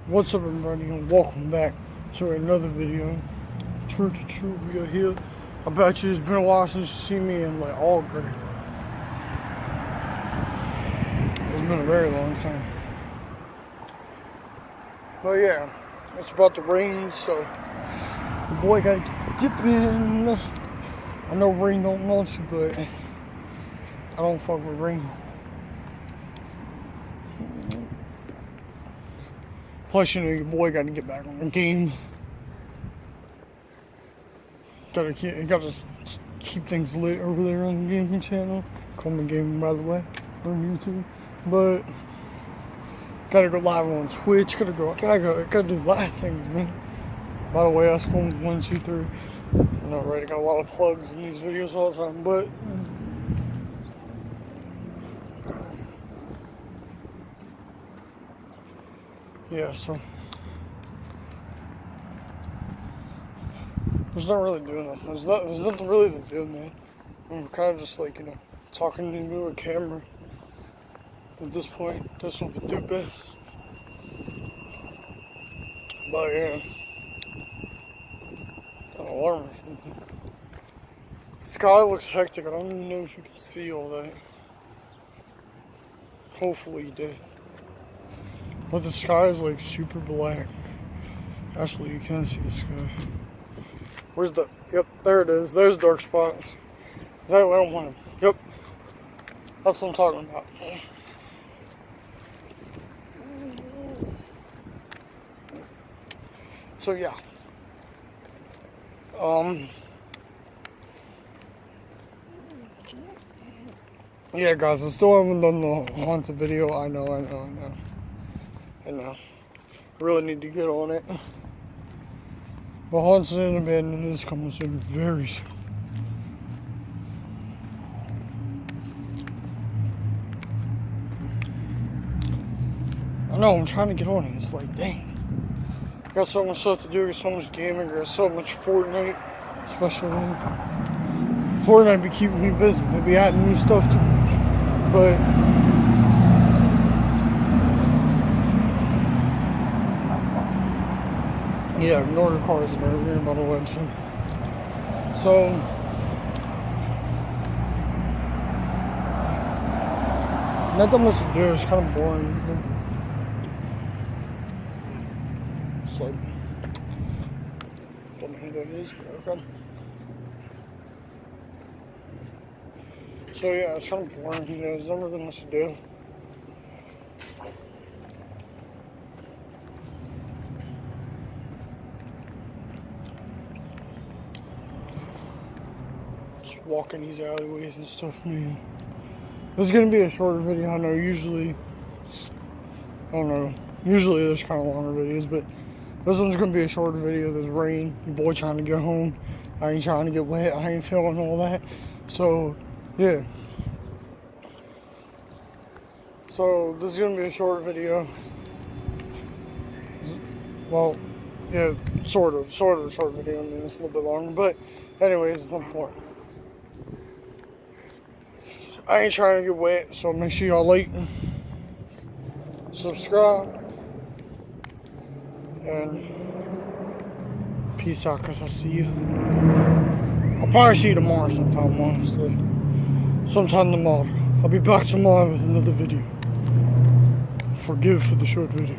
What's up, everybody, and welcome back to another video. True, we are here. I bet you it's been a while since you see me in like all grade. It's been a very long time. But yeah, it's about to rain, so the boy gotta get the dip in. I know rain don't launch you, but I don't fuck with rain. Plus, you know, your boy got to get back on the game. Gotta keep things lit over there on the gaming channel. Call me Gaming, by the way, on YouTube. But gotta go live on Twitch. Gotta do a lot of things, man. By the way, that's going 1, 2, 3. I know, right? I got a lot of plugs in these videos all the time, but yeah, so there's not really doing nothing. There's nothing really to do, man. I'm kind of just like, you know, talking into a camera. At this point, that's what we do best. But yeah, an alarm or something. The sky looks hectic. I don't even know if you can see all that. Hopefully you did. But the sky is like super black. Actually, you can see the sky. Where's the... Yep, there it is. There's dark spots. Exactly what I wanted. Yep. That's what I'm talking about. So yeah. Yeah, guys, I still haven't done the haunted video. I know. I really need to get on it. But Haunted and Abandoned is coming soon, very soon. I know, I'm trying to get on it. It's like, dang. Got so much stuff to do, got so much gaming, got so much Fortnite, especially Fortnite be keeping me busy. They be adding new stuff to me. But yeah, ignore the cars and everything, by the way, too. So, nothing much to do. It's kind of boring. So, don't know who that is, but okay. So yeah, it's kind of boring. You know, there's not really much to do. Walking these alleyways and stuff, man. This is gonna be a shorter video. I know usually there's kind of longer videos, but this one's gonna be a shorter video. There's rain, your boy trying to get home. I ain't trying to get wet. I ain't feeling all that. So yeah. So this is gonna be a short video. Well, yeah, sort of short video. I mean, it's a little bit longer, but anyways, it's not important. I ain't trying to get wet, so make sure y'all like, subscribe, and peace out, cause I see you. I'll probably see you tomorrow sometime, honestly. Sometime tomorrow. I'll be back tomorrow with another video. Forgive for the short video.